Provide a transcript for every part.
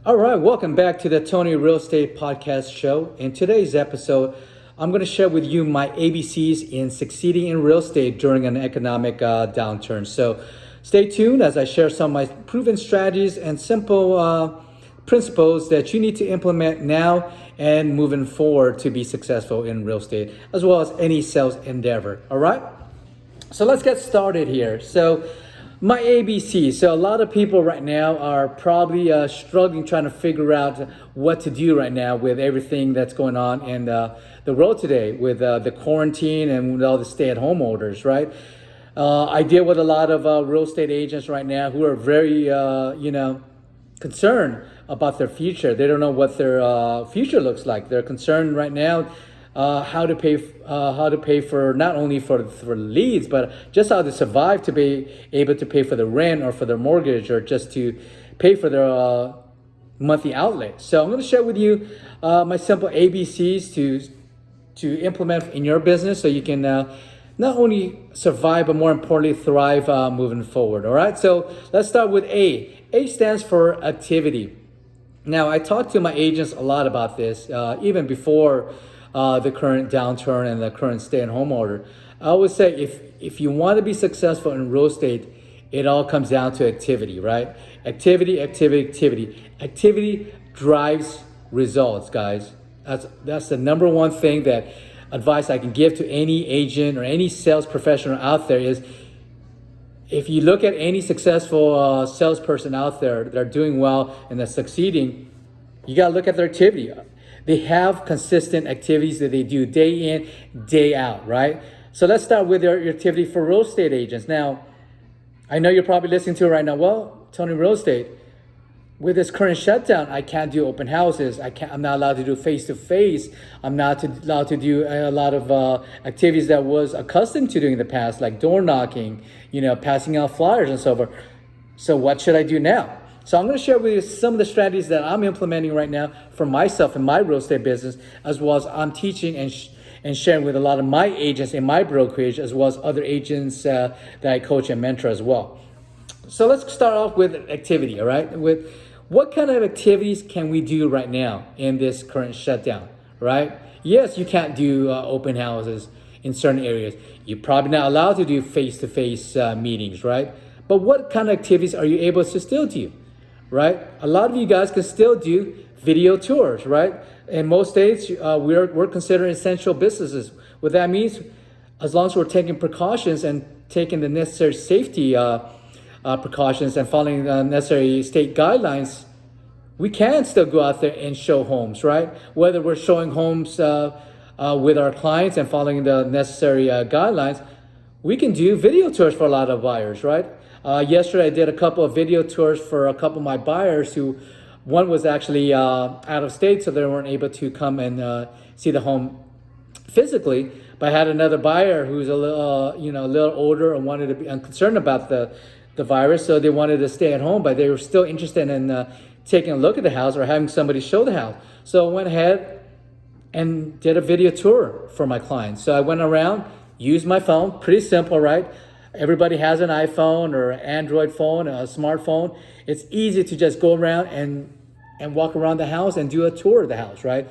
All right, welcome back to the Tony Real Estate Podcast Show. In today's episode, I'm going to share with you my ABCs in succeeding in real estate during an economic downturn. So stay tuned as I share some of my proven strategies and simple principles that you need to implement now and moving forward to be successful in real estate, as well as any sales endeavor. All right, so let's get started here. So my ABC. So a lot of people right now are probably struggling trying to figure out what to do right now with everything that's going on in the world today with the quarantine and with all the stay-at-home orders, right? I deal with a lot of real estate agents right now who are very, concerned about their future. They don't know what their future looks like. They're concerned right now how to pay for not only for leads, but just how to survive to be able to pay for the rent or for their mortgage or just to pay for their monthly outlay. So I'm going to share with you my simple ABCs to implement in your business so you can not only survive but more importantly thrive moving forward. All right. So let's start with A. A stands for activity. Now I talk to my agents a lot about this even before the current downturn and the current stay-at-home order. I always say if you want to be successful in real estate, it all comes down to activity, right? Activity drives results, guys. That's the number one thing that advice I can give to any agent or any sales professional out there is if you look at any successful salesperson out there that are doing well and they're succeeding, you got to look at their activity. They have consistent activities that they do day in, day out, right? So let's start with your activity for real estate agents. Now, I know you're probably listening to it right now. Well, Tony, real estate, with this current shutdown, I can't do open houses. I'm not allowed to do face-to-face. I'm not allowed to do a lot of activities that was accustomed to doing in the past, like door knocking, passing out flyers and so forth. So what should I do now? So I'm going to share with you some of the strategies that I'm implementing right now for myself in my real estate business, as well as I'm teaching and sharing with a lot of my agents in my brokerage, as well as other agents that I coach and mentor as well. So let's start off with activity, all right? With what kind of activities can we do right now in this current shutdown, right? Yes, you can't do open houses in certain areas. You're probably not allowed to do face-to-face meetings, right? But what kind of activities are you able to still do? Right? A lot of you guys can still do video tours, right? In most states, we're considered essential businesses. What that means, as long as we're taking precautions and taking the necessary safety precautions and following the necessary state guidelines, we can still go out there and show homes, right? Whether we're showing homes with our clients and following the necessary guidelines, we can do video tours for a lot of buyers, right? Yesterday, I did a couple of video tours for a couple of my buyers who, one was actually out of state, so they weren't able to come and see the home physically. But I had another buyer who's a little older and wanted to be concerned about the virus, so they wanted to stay at home, but they were still interested in taking a look at the house or having somebody show the house. So I went ahead and did a video tour for my clients. So I went around, used my phone, pretty simple, right? Everybody has an iPhone or Android phone, a smartphone. It's easy to just go around and walk around the house and do a tour of the house, right?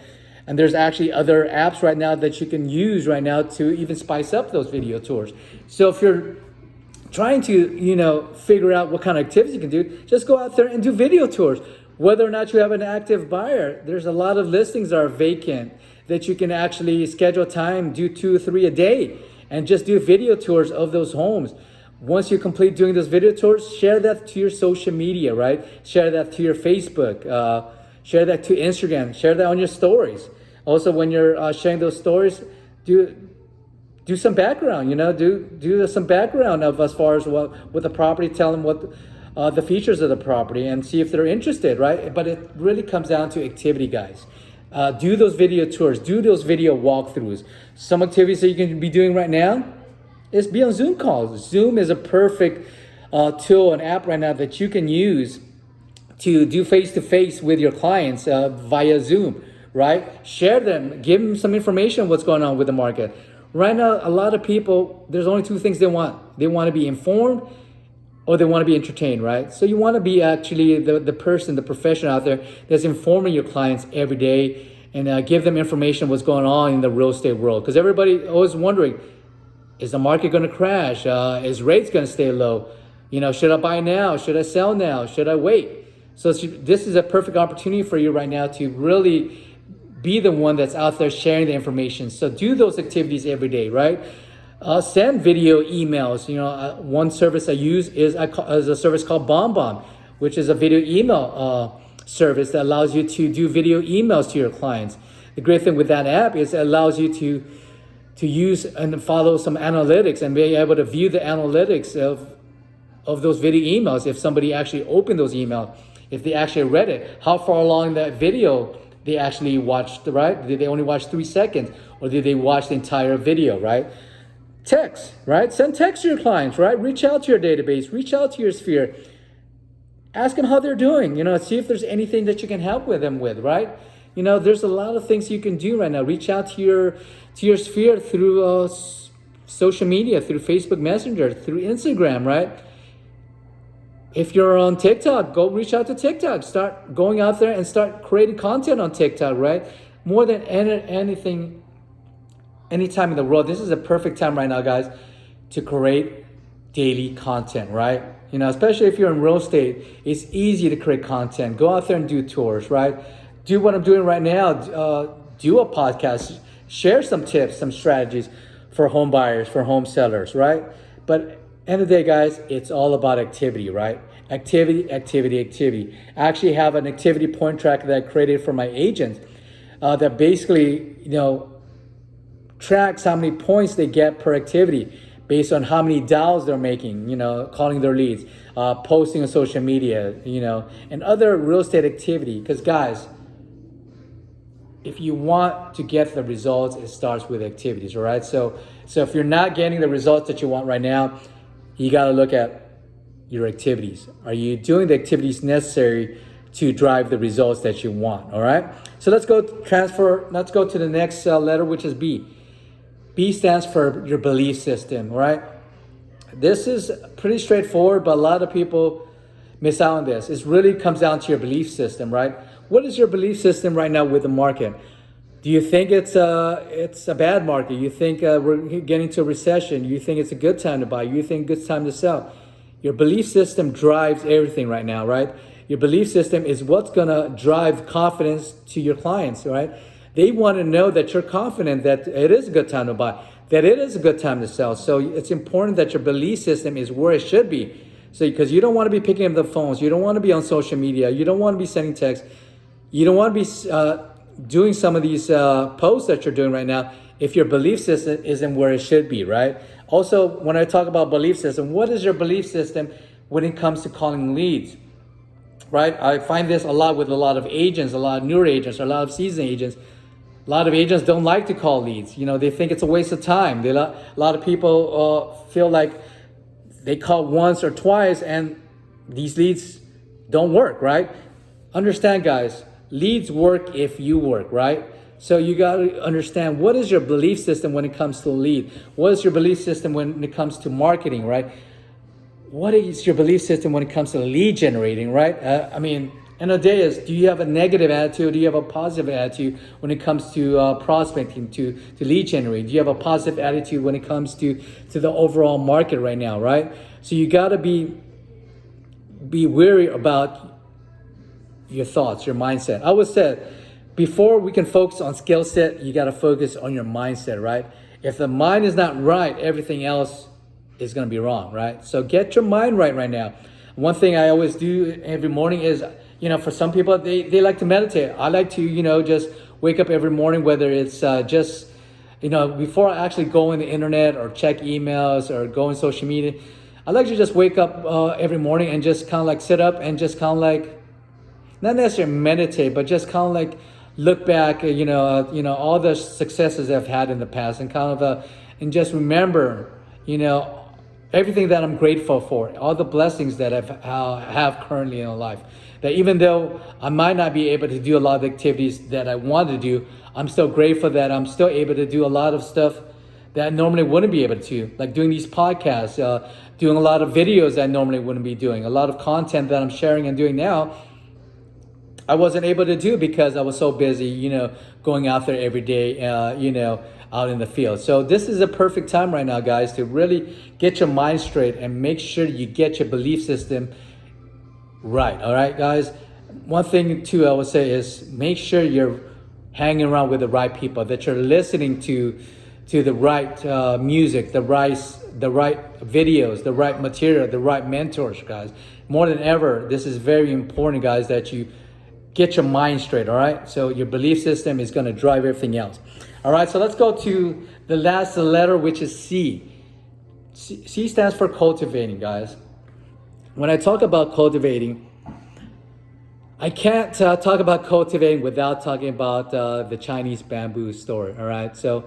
And there's actually other apps right now that you can use right now to even spice up those video tours. So if you're trying to, figure out what kind of activities you can do, just go out there and do video tours. Whether or not you have an active buyer, there's a lot of listings that are vacant that you can actually schedule time, do 2 or 3 a day, and just do video tours of those homes. Once you complete doing those video tours, share that to your social media, right? Share that to your Facebook, share that to Instagram, share that on your stories. Also, when you're sharing those stories, do some background, do some background of as far as what the property, tell them what the features of the property and see if they're interested, right? But it really comes down to activity, guys. Do those video tours, do those video walkthroughs. Some activities that you can be doing right now is be on Zoom calls. Zoom is a perfect tool and app right now that you can use to do face-to-face with your clients via Zoom, right? Share them, give them some information on what's going on with the market. Right now, a lot of people, there's only 2 things they want. They want to be informed or they want to be entertained, right? So you want to be actually the person, the professional out there that's informing your clients every day and give them information what's going on in the real estate world. Because everybody always wondering, is the market going to crash? Is rates going to stay low? Should I buy now? Should I sell now? Should I wait? So this is a perfect opportunity for you right now to really be the one that's out there sharing the information. So do those activities every day, right? Send video emails. One service I use is a service called BombBomb, which is a video email service that allows you to do video emails to your clients. The great thing with that app is it allows you to use and follow some analytics and be able to view the analytics of those video emails. If somebody actually opened those emails, if they actually read it, how far along that video they actually watched, right? Did they only watch 3 seconds, or did they watch the entire video, right? Text, right? Send text to your clients, right? Reach out to your database, reach out to your sphere. Ask them how they're doing, see if there's anything that you can help with them with, right? There's a lot of things you can do right now. Reach out to your sphere through social media, through Facebook Messenger, through Instagram, right? If you're on TikTok, go reach out to TikTok. Start going out there and start creating content on TikTok, right? More than anything, anytime in the world, this is a perfect time right now, guys, to create daily content, right? Especially if you're in real estate, it's easy to create content. Go out there and do tours, right? Do what I'm doing right now. Do a podcast. Share some tips, some strategies for home buyers, for home sellers, right? But end of the day, guys, it's all about activity, right? Activity, activity, activity. I actually have an activity point tracker that I created for my agents that basically, tracks how many points they get per activity based on how many dials they're making, calling their leads, posting on social media, and other real estate activity. Because guys, if you want to get the results, it starts with activities, all right? So if you're not getting the results that you want right now, you got to look at your activities. Are you doing the activities necessary to drive the results that you want, all right? So let's go to the next letter, which is B. B stands for your belief system, right? This is pretty straightforward, but a lot of people miss out on this. It really comes down to your belief system, right? What is your belief system right now with the market? Do you think it's a bad market? You think we're getting to a recession? You think it's a good time to buy? You think it's a good time to sell? Your belief system drives everything right now, right? Your belief system is what's going to drive confidence to your clients, right? They want to know that you're confident that it is a good time to buy, that it is a good time to sell. So it's important that your belief system is where it should be. So because you don't want to be picking up the phones, you don't want to be on social media, you don't want to be sending texts, you don't want to be doing some of these posts that you're doing right now if your belief system isn't where it should be, right? Also, when I talk about belief system, what is your belief system when it comes to calling leads, right? I find this a lot with a lot of agents, a lot of newer agents, or a lot of seasoned agents. A lot of agents don't like to call leads. They think it's a waste of time. A lot of people feel like they call once or twice and these leads don't work, right? Understand, guys, leads work if you work, right? So you got to understand, what is your belief system when it comes to a lead? What is your belief system when it comes to marketing, right? What is your belief system when it comes to lead generating, right? End of the day is, do you have a negative attitude? Do you have a positive attitude when it comes to prospecting, to lead generating? Do you have a positive attitude when it comes to the overall market right now, right? So you got to be wary about your thoughts, your mindset. I always said, before we can focus on skill set, you got to focus on your mindset, right? If the mind is not right, everything else is going to be wrong, right? So get your mind right now. One thing I always do every morning is, for some people, they like to meditate. I like to, just wake up every morning, whether it's just, before I actually go on the internet or check emails or go on social media, I like to just wake up every morning and just kind of like sit up and just kind of like, not necessarily meditate, but just kind of like look back, all the successes I've had in the past and kind of, and just remember, everything that I'm grateful for, all the blessings that I have currently in my life. That even though I might not be able to do a lot of activities that I want to do, I'm still grateful that I'm still able to do a lot of stuff that I normally wouldn't be able to, like doing these podcasts, doing a lot of videos that I normally wouldn't be doing, a lot of content that I'm sharing and doing now. I wasn't able to do because I was so busy, going out there every day, out in the field. So this is a perfect time right now, guys, to really get your mind straight and make sure you get your belief system right. All right, guys. One thing too, I would say is make sure you're hanging around with the right people, that you're listening to the right music, the right videos, the right material, the right mentors, guys. More than ever, this is very important, guys, that you get your mind straight, all right? So your belief system is going to drive everything else. All right, so let's go to the last letter, which is C. C stands for cultivating, guys. When I talk about cultivating, I can't talk about cultivating without talking about the Chinese bamboo story, all right? So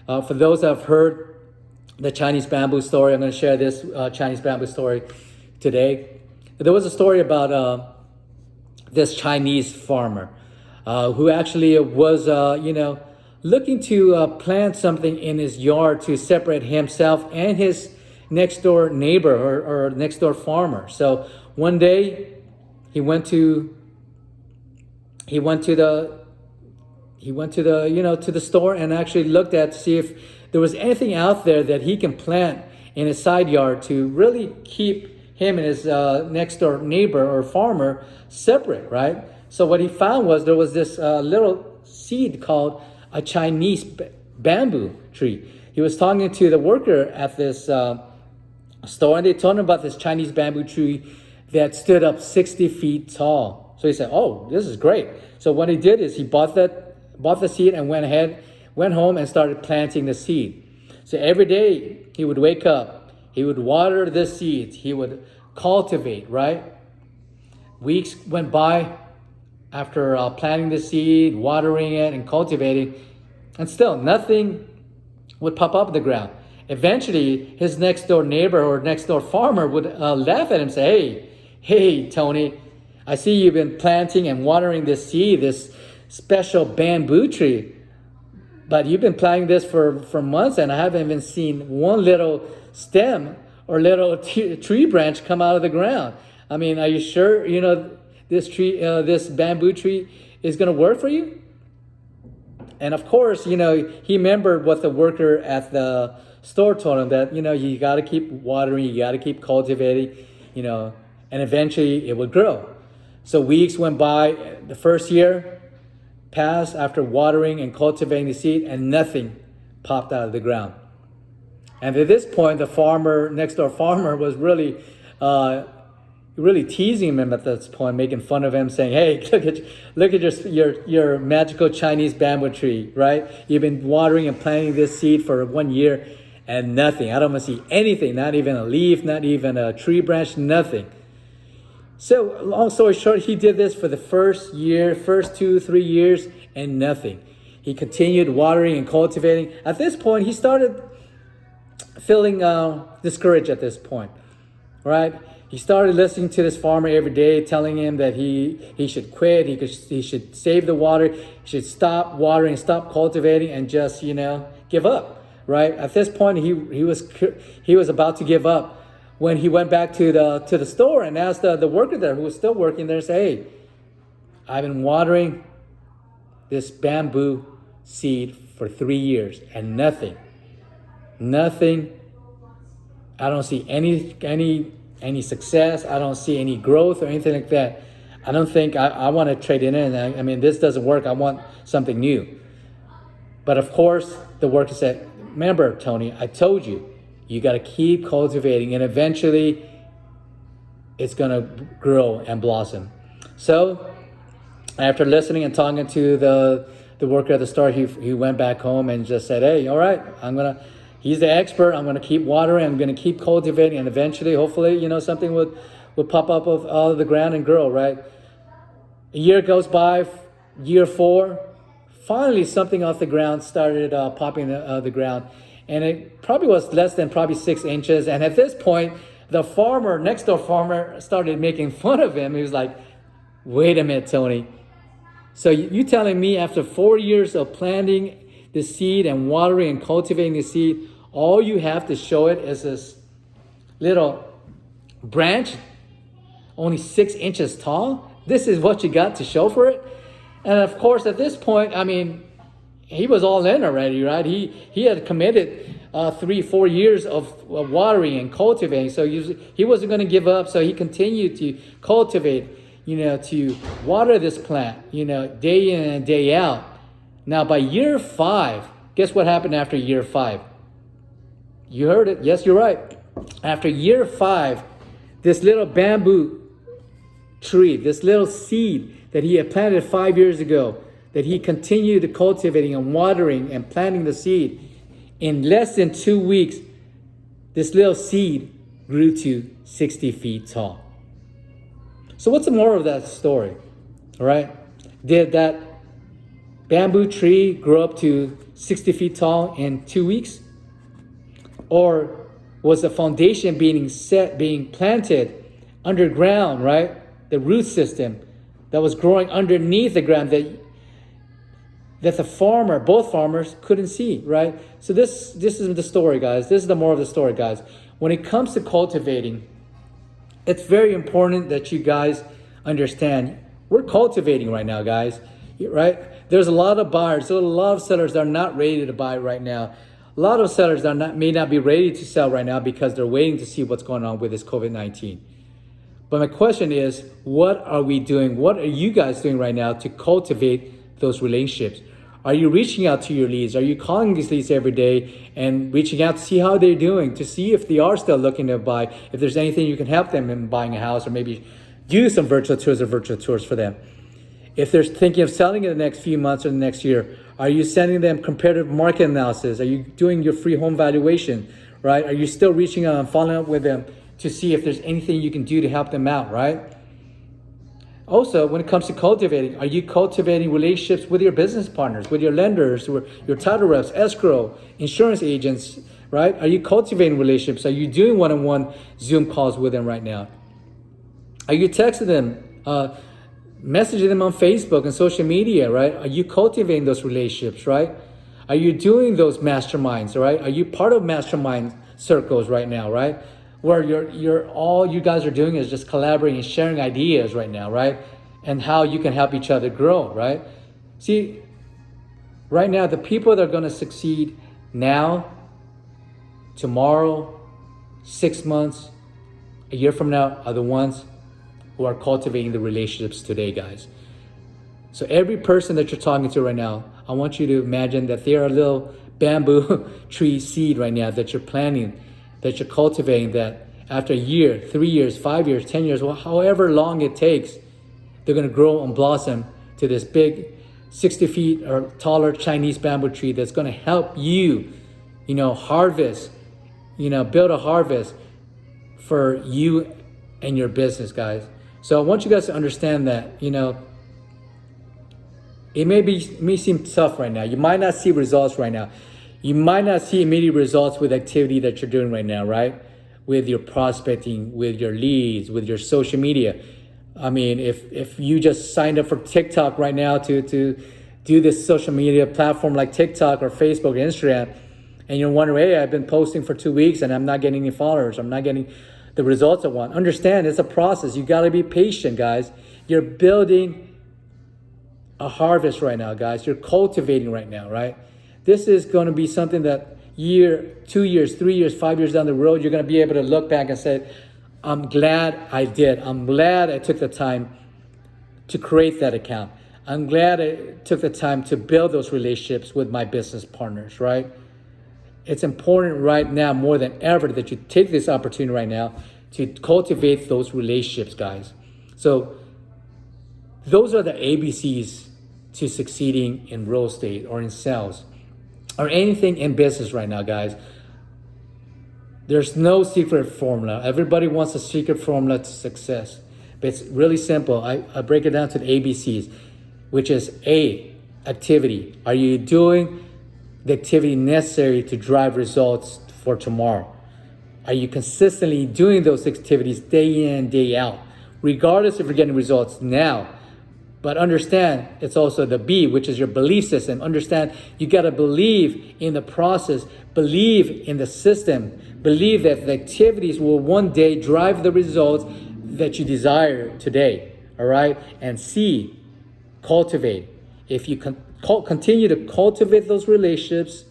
for those that have heard the Chinese bamboo story, I'm going to share this Chinese bamboo story today. There was a story about this Chinese farmer who actually was, looking to plant something in his yard to separate himself and his next door neighbor or next door farmer. So one day he went to the store and actually looked at to see if there was anything out there that he can plant in his side yard to really keep him and his next door neighbor or farmer separate, right? So what he found was there was this little seed called a Chinese bamboo tree. He was talking to the worker at this store, and they told him about this Chinese bamboo tree that stood up 60 feet tall. So he said, "Oh, this is great." So what he did is he bought the seed and went home and started planting the seed. So every day he would wake up, he would water the seeds, he would cultivate, right? Weeks went by after planting the seed, watering it, and cultivating, and still nothing would pop up the ground. Eventually, his next door neighbor or next door farmer would laugh at him and say, hey, Tony, I see you've been planting and watering this seed, this special bamboo tree, but you've been planting this for months and I haven't even seen one little stem or little tree branch come out of the ground. I mean, are you sure, this bamboo tree is going to work for you? And of course, he remembered what the worker at the store told him, that, you got to keep watering, you got to keep cultivating, and eventually it would grow. So weeks went by. The first year passed after watering and cultivating the seed, and nothing popped out of the ground. And at this point, the next door farmer was really teasing him at this point, making fun of him, saying, hey, look at your magical Chinese bamboo tree, right? You've been watering and planting this seed for 1 year and nothing. I don't see anything, not even a leaf, not even a tree branch, nothing. So long story short, he did this for the first 2-3 years, and nothing. He continued watering and cultivating. At this point, he started feeling discouraged at this point, right? He started listening to this farmer every day, telling him that he should quit, he should save the water, he should stop watering, stop cultivating, and just give up. Right at this point, he was about to give up when he went back to the store and asked the worker there, who was still working there, say, "Hey, I've been watering this bamboo seed for 3 years and nothing. I don't see any success. I don't see any growth or anything like that. I don't think I want to trade it in. I mean, this doesn't work. I want something new." But of course, the worker said, "Remember, Tony, I told you, you got to keep cultivating, and eventually it's going to grow and blossom." So after listening and talking to the worker at the store, he went back home and just said, "Hey, all right, he's the expert. I'm going to keep watering. I'm going to keep cultivating. And eventually, hopefully, something would pop up out of the ground and grow," right? A year goes by, year 4. Finally, something off the ground started popping out of the ground. And it probably was less than 6 inches. And at this point, the next door farmer started making fun of him. He was like, "Wait a minute, Tony. So you telling me after 4 years of planting the seed and watering and cultivating the seed, all you have to show it is this little branch, only 6 inches tall. This is what you got to show for it. And of course, at this point, I mean, he was all in already, right? He had committed 3-4 years of watering and cultivating. So he wasn't going to give up. So he continued to cultivate, to water this plant, day in and day out. Now, by year 5, guess what happened after year 5? You heard it. Yes, you're right. After year 5, this little bamboo tree, this little seed that he had planted 5 years ago, that he continued cultivating and watering and planting the seed, in less than 2 weeks, this little seed grew to 60 feet tall. So what's the moral of that story? All right. Did that bamboo tree grow up to 60 feet tall in 2 weeks? Or was the foundation being planted underground, right? The root system that was growing underneath the ground that the farmer, both farmers, couldn't see, right? So this is the story, guys. This is the moral of the story, guys. When it comes to cultivating, it's very important that you guys understand we're cultivating right now, guys, right? There's a lot of buyers, there's a lot of sellers that are not ready to buy right now. A lot of sellers that may not be ready to sell right now because they're waiting to see what's going on with this COVID-19. But my question is, what are we doing? What are you guys doing right now to cultivate those relationships? Are you reaching out to your leads? Are you calling these leads every day and reaching out to see how they're doing, to see if they are still looking to buy, if there's anything you can help them in buying a house, or maybe do some virtual tours for them? If they're thinking of selling in the next few months or the next year, are you sending them comparative market analysis? Are you doing your free home valuation, right? Are you still reaching out and following up with them to see if there's anything you can do to help them out, right? Also, when it comes to cultivating, are you cultivating relationships with your business partners, with your lenders, or your title reps, escrow, insurance agents, right? Are you cultivating relationships? Are you doing one-on-one Zoom calls with them right now? Are you texting them, messaging them on Facebook and social media, right? Are you cultivating those relationships, right? Are you doing those masterminds, right? Are you part of mastermind circles right now, right? Where you're all you guys are doing is just collaborating and sharing ideas right now, right? And how you can help each other grow, right? See, right now, the people that are going to succeed now, tomorrow, 6 months, a year from now, are the ones who are cultivating the relationships today, guys. So every person that you're talking to right now, I want you to imagine that they are a little bamboo tree seed right now that you're planting, that you're cultivating, that after a year, 3 years, 5 years, 10 years, well, however long it takes, they're going to grow and blossom to this big 60 feet or taller Chinese bamboo tree that's going to help you, harvest, build a harvest for you and your business, guys. So I want you guys to understand that, it may seem tough right now. You might not see results right now. You might not see immediate results with activity that you're doing right now, right? With your prospecting, with your leads, with your social media. I mean, if you just signed up for TikTok right now to do this social media platform like TikTok or Facebook or Instagram, and you're wondering, hey, I've been posting for 2 weeks and I'm not getting any followers, I'm not getting the results I want. Understand, it's a process. You got to be patient, guys. You're building a harvest right now, guys. You're cultivating right now, right? This is going to be something that year, 2 years, 3 years, 5 years down the road, you're going to be able to look back and say, I'm glad I did. I'm glad I took the time to create that account. I'm glad I took the time to build those relationships with my business partners, right? It's important right now more than ever that you take this opportunity right now to cultivate those relationships, guys. So those are the ABCs to succeeding in real estate or in sales or anything in business right now, guys. There's no secret formula. Everybody wants a secret formula to success. But it's really simple. I break it down to the ABCs, which is A, activity. Are you doing the activity necessary to drive results for tomorrow? Are you consistently doing those activities day in, day out? Regardless if you're getting results now, But understand, it's also the B, which is your belief system. Understand, you got to believe in the process, believe in the system, believe that the activities will one day drive the results that you desire today. All right? And C, cultivate. If you continue to cultivate those relationships,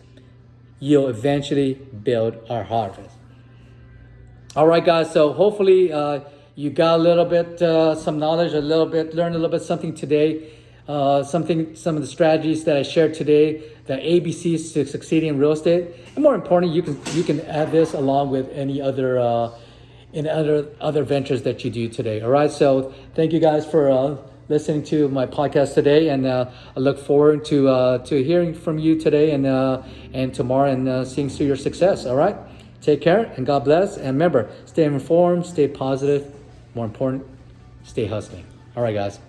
you'll eventually build our harvest. All right, guys. So hopefully you got a little bit, some knowledge, learned a little bit something today. Some of the strategies that I shared today, the ABCs to succeeding in real estate, and more importantly, you can add this along with any other other ventures that you do today. All right. So thank you guys for listening to my podcast today, and I look forward to hearing from you today and tomorrow, and seeing through your success. All right. Take care and God bless. And remember, stay informed, stay positive. More important, stay hustling. All right, guys.